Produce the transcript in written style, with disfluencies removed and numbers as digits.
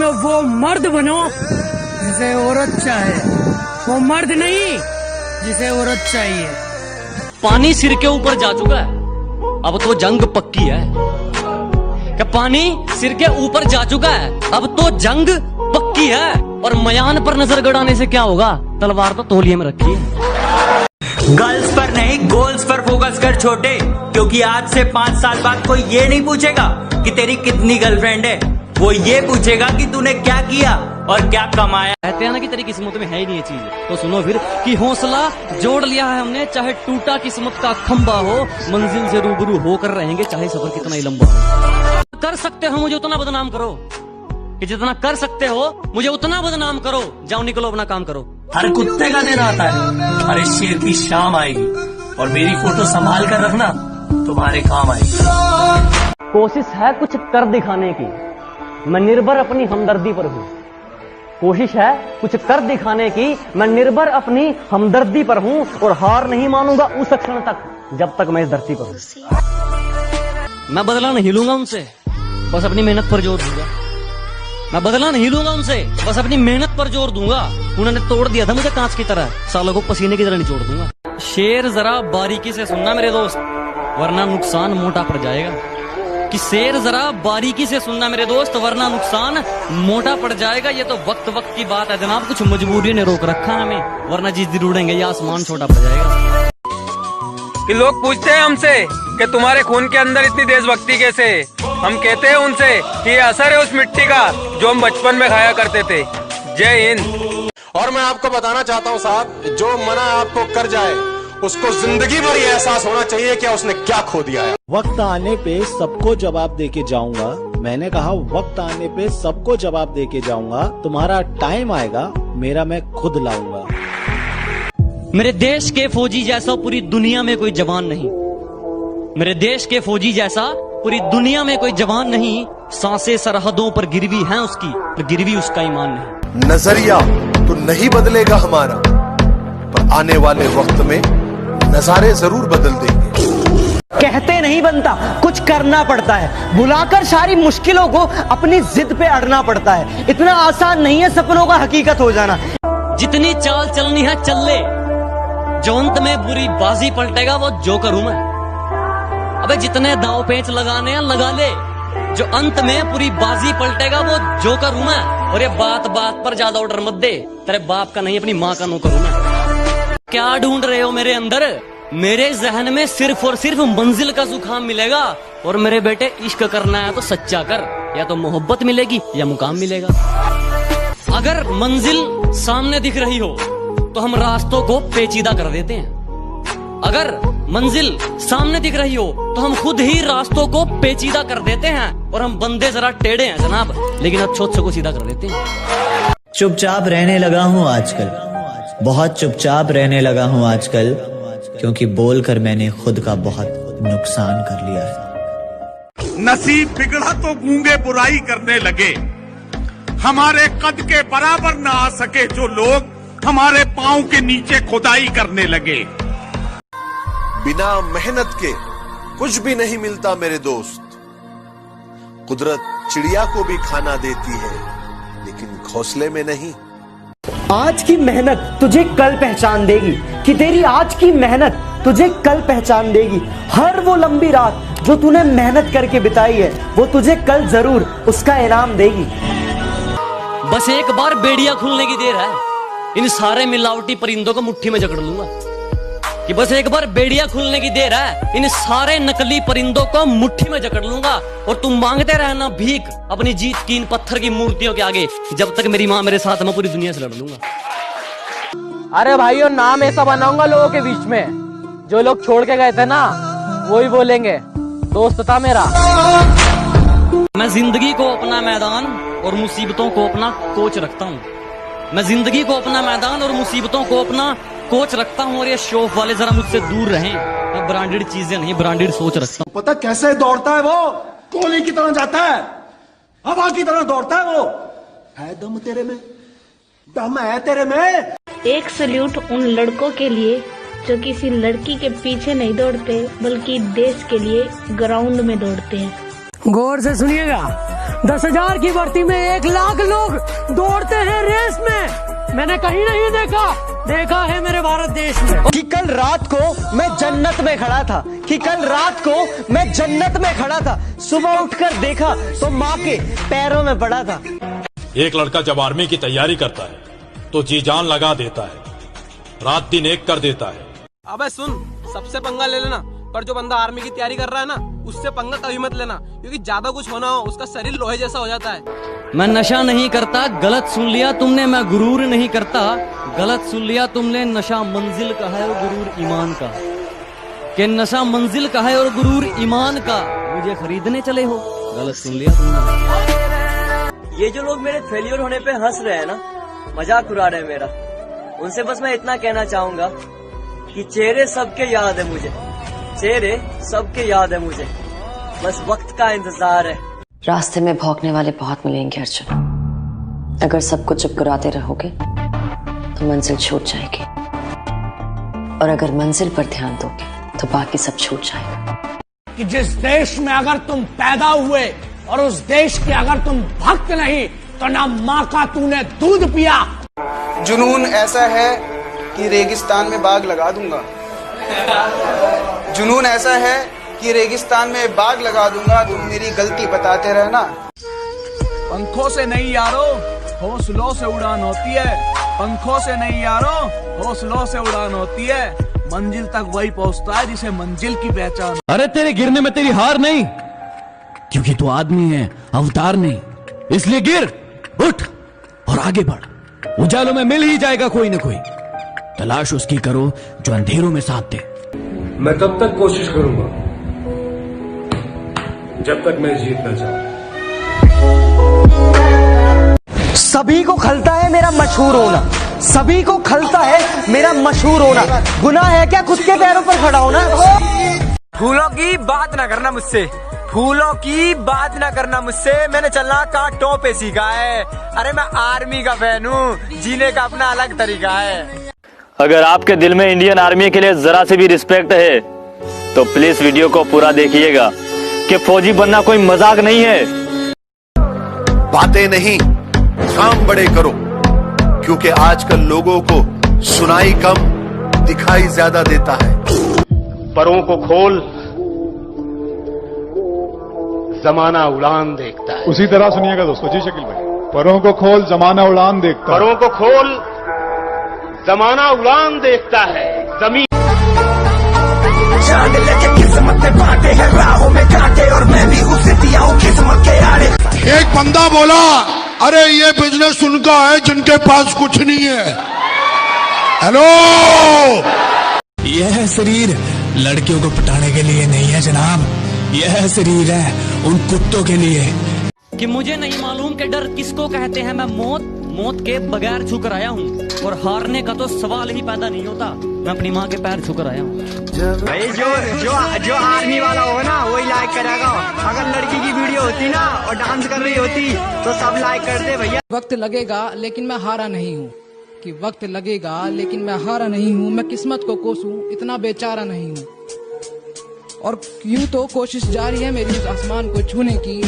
वो मर्द बनो जिसे औरत चाहे, वो मर्द नहीं जिसे औरत चाहिए। पानी सिर के ऊपर जा चुका है, अब तो जंग पक्की है। क्या पानी सिर के ऊपर जा चुका है, अब तो जंग पक्की है। और मयान पर नजर गड़ाने से क्या होगा, तलवार तो तौलिए में रखी है। गर्ल्स पर नहीं गोल्स पर फोकस कर छोटे, क्योंकि आज से 5 साल बाद कोई ये नहीं पूछेगा कि तेरी कितनी गर्लफ्रेंड है, वो ये पूछेगा कि तूने क्या किया और क्या कमाया। कहते हैं ना कि तेरी किस्मत में है ही नहीं ये चीज, तो सुनो फिर कि हौसला जोड़ लिया है हमने, चाहे टूटा किस्मत का खंबा हो, मंजिल से रूबरू होकर रहेंगे चाहे सफर कितना ही लंबा हो। कर सकते हो मुझे उतना बदनाम करो, कि जितना कर सकते हो मुझे उतना बदनाम करो। जाओ निकलो अपना काम करो। हर कुत्ते का दिन आता है, हर इस शेर की शाम आएगी, और मेरी फोटो संभाल कर रखना, तुम्हारे काम आएगी। कोशिश है कुछ कर दिखाने की, मैं निर्भर अपनी हमदर्दी पर हूँ। कोशिश है कुछ कर दिखाने की, मैं निर्भर अपनी हमदर्दी पर हूँ, और हार नहीं मानूंगा उस क्षण तक जब तक मैं इस धरती पर हूँ। मैं बदला नहीं लूंगा उनसे, बस अपनी मेहनत पर जोर दूंगा। मैं बदला नहीं लूंगा उनसे, बस अपनी मेहनत पर जोर दूंगा। उन्होंने तोड़ दिया था मुझे कांच की तरह, सालों को पसीने की तरह निचोड़ दूंगा। शेर जरा बारीकी से सुनना मेरे दोस्त, वरना नुकसान मोटा पड़ जाएगा। कि शेर जरा बारीकी से सुनना मेरे दोस्त, वरना नुकसान मोटा पड़ जाएगा। ये तो वक्त वक्त की बात है जनाब, कुछ मजबूरी ने रोक रखा है हमें, वरना जिस दिन उड़ेंगे ये आसमान छोटा पड़ जाएगा। कि लोग पूछते हैं हमसे कि तुम्हारे खून के अंदर इतनी देशभक्ति कैसे। हम कहते हैं उनसे कि ये असर है उस मिट्टी का जो हम बचपन में खाया करते थे। जय हिंद। और मैं आपको बताना चाहता हूँ साहब, जो मना आपको कर जाए उसको जिंदगी भर ये एहसास होना चाहिए कि उसने क्या खो दिया है। वक्त आने पे सबको जवाब देके जाऊंगा। मैंने कहा वक्त आने पे सबको जवाब देके जाऊंगा। तुम्हारा टाइम आएगा, मेरा मैं खुद लाऊंगा। मेरे देश के फौजी जैसा पूरी दुनिया में कोई जवान नहीं। मेरे देश के फौजी जैसा पूरी दुनिया में कोई जवान नहीं। सांसें सरहदों पर गिरवी हैं उसकी, पर गिरवी उसका ईमान नहीं। नजरिया तो नहीं बदलेगा हमारा, पर आने वाले वक्त में नजारे जरूर बदल देंगे। कहते नहीं बनता, कुछ करना पड़ता है। बुलाकर सारी मुश्किलों को अपनी जिद पे अड़ना पड़ता है। इतना आसान नहीं है सपनों का हकीकत हो जाना। जितनी चाल चलनी है चल ले, जो अंत में बुरी बाजी पलटेगा वो जोकर हूं मैं। अबे जितने दाव पेच लगाने हैं लगा ले, जो अंत में पूरी बाजी पलटेगा वो जोकर हूं मैं। और ये बात बात पर ज्यादा ऑर्डर मत दे, तेरे बाप का नहीं अपनी माँ का नौकर हूं मैं। क्या ढूंढ रहे हो मेरे अंदर? मेरे जहन में सिर्फ और सिर्फ मंजिल का जुकाम मिलेगा। और मेरे बेटे इश्क करना है तो सच्चा कर, या तो मोहब्बत मिलेगी या मुकाम मिलेगा। अगर मंजिल सामने दिख रही हो तो हम रास्तों को पेचीदा कर देते हैं। अगर मंजिल सामने दिख रही हो तो हम खुद ही रास्तों को पेचीदा कर देते हैं। और हम बंदे जरा टेढ़े हैं जनाब, लेकिन अच्छों को सीधा कर देते हैं। चुपचाप रहने लगा हूँ आजकल, बहुत चुपचाप रहने लगा हूँ आजकल, क्योंकि बोलकर मैंने खुद का बहुत नुकसान कर लिया है। नसीब बिगड़ा तो गूंगे बुराई करने लगे। हमारे कद के बराबर ना आ सके जो लोग हमारे पांव के नीचे खुदाई करने लगे। बिना मेहनत के कुछ भी नहीं मिलता मेरे दोस्त। कुदरत चिड़िया को भी खाना देती है, लेकिन घोंसले में नहीं। आज की मेहनत तुझे कल पहचान देगी, कि तेरी आज की मेहनत तुझे कल पहचान देगी। हर वो लंबी रात जो तूने मेहनत करके बिताई है, वो तुझे कल जरूर उसका इनाम देगी। बस एक बार बेड़िया खुलने की देर है, इन सारे मिलावटी परिंदों को मुट्ठी में जकड़ लूंगा। कि बस एक बार बेड़िया खुलने की देर है, इन सारे नकली परिंदों को मुट्ठी में जकड़ लूंगा। और तुम मांगते रहना भीख अपनी जीत की इन पत्थर की मूर्तियों के आगे, जब तक मेरी माँ मेरे साथ, मैं पूरी दुनिया से लड़ लूंगा। अरे भाइयों, नाम ऐसा बनाऊंगा लोगों के बीच में, जो लोग छोड़ के गए थे ना वही बोलेंगे दोस्त था मेरा। मैं जिंदगी को अपना मैदान और मुसीबतों को अपना कोच रखता हूँ। मैं जिंदगी को अपना मैदान और मुसीबतों को अपना कोच रखता हूँ। और ये शौक वाले जरा मुझसे दूर रहें। मैं ब्रांडेड चीजें नहीं, ब्रांडेड सोच रखता हूँ। पता कैसे दौड़ता है वो? गोली की तरह जाता है, हवा की तरह दौड़ता है वो। है दम तेरे में? दम है तेरे में? एक सल्यूट उन लड़कों के लिए जो किसी लड़की के पीछे नहीं दौड़ते, बल्कि देश के लिए ग्राउंड में दौड़ते हैं। गौर से सुनिएगा, 10,000 की भर्ती में 1 लाख लोग दौड़ते हैं रेस में, मैंने कहीं नहीं देखा है मेरे भारत देश में। कि कल रात को मैं जन्नत में खड़ा था, कि कल रात को मैं जन्नत में खड़ा था, सुबह उठकर देखा तो माँ के पैरों में पड़ा था। एक लड़का जब आर्मी की तैयारी करता है तो जी जान लगा देता है, रात दिन एक कर देता है। अबे सुन, सबसे पंगा ले लेना, पर जो बंदा आर्मी की तैयारी कर रहा है ना, उससे पंगा कभी मत लेना, क्योंकि ज्यादा कुछ होना हो उसका शरीर लोहे जैसा हो जाता है। मैं नशा नहीं करता, गलत सुन लिया तुमने। मैं गुरूर नहीं करता, गलत सुन लिया तुमने। नशा मंजिल का है और गुरूर ईमान का। कि नशा मंजिल का है और गुरूर ईमान का, मुझे खरीदने चले हो, गलत सुन लिया तुमने। ये जो लोग मेरे फेलियर होने पे हंस रहे हैं ना, मजाक उड़ा रहे हैं मेरा, उनसे बस मैं इतना कहना चाहूंगा कि चेहरे सबके याद है मुझे, चेहरे सबके याद है मुझे, बस वक्त का इंतजार है। रास्ते में भौंकने वाले बहुत मिलेंगे अर्जुन, अगर सबको चुप कराते रहोगे तो मंजिल छूट जाएगी, और अगर मंजिल पर ध्यान दोगे तो बाकी सब छूट जाएगा। कि जिस देश में अगर तुम पैदा हुए और उस देश के अगर तुम भक्त नहीं तो ना माँ का तूने दूध पिया। जुनून ऐसा है कि रेगिस्तान में बाग लगा दूंगा, जुनून ऐसा है कि रेगिस्तान में बाग लगा दूंगा, तुम मेरी गलती बताते रहना। पंखों से नहीं यारो हौसलों से उड़ान होती है, पंखों से नहीं यारो हौसलों से उड़ान होती है, मंजिल तक वही पहुंचता है जिसे मंजिल की पहचान। अरे तेरे गिरने में तेरी हार नहीं, क्योंकि तू आदमी है, अवतार नहीं, इसलिए गिर, उठ और आगे बढ़। उजालों में मिल ही जाएगा कोई न कोई, तलाश उसकी करो जो अंधेरों में साथ दे। मैं तब तक कोशिश करूंगा जब तक मैं जीतना चाहूं। सभी को खलता है मेरा मशहूर होना, सभी को खलता है मेरा मशहूर होना, गुनाह है क्या खुद के पैरों पर खड़ा होना। फूलों की बात ना करना मुझसे, फूलों की बात ना करना मुझसे, मैंने चलना कांटों पे सीखा है। अरे मैं आर्मी का फैन हूँ, जीने का अपना अलग तरीका है। अगर आपके दिल में इंडियन आर्मी के लिए जरा से भी रिस्पेक्ट है तो प्लीज वीडियो को पूरा देखिएगा, कि फौजी बनना कोई मजाक नहीं है। बातें नहीं, काम बड़े करो, क्योंकि आजकल लोगों को सुनाई कम, दिखाई ज्यादा देता है। परों को खोल, जमाना उड़ान देखता है। उसी तरह सुनिएगा दोस्तों। जी शकील भाई, परों को खोल, जमाना उड़ान देखता है। परों को खोल, जमाना उड़ान देखता है। जमीन जान लेके किस्मत में बांटे हैं, राहों में कांटे और मैं भी उसे दिया हूं किस्मत के आड़े। एक बंदा बोला, अरे ये बिजनेस उनका है जिनके पास कुछ नहीं है। हेलो, यह शरीर लड़कियों को पटाने के लिए नहीं है जनाब, यह शरीर है उन कुत्तों के लिए। कि मुझे नहीं मालूम कि डर किसको कहते हैं। मैं मौत के बगैर छूकर आया हूँ, और हारने का तो सवाल ही पैदा नहीं होता। मैं अपनी माँ के पैर छूकर आया हूँ। भाई जो आर्मी वाला हो ना वही लाइक करेगा। अगर लड़की की वीडियो होती ना और डांस कर रही होती तो सब लाइक करते भैया। वक्त लगेगा लेकिन मैं हारा नहीं हूँ, कि वक्त लगेगा लेकिन मैं हारा नहीं हूँ। मैं किस्मत को कोसूं इतना बेचारा नहीं हूँ, और यूं तो कोशिश जारी है मेरी उस आसमान को छूने की।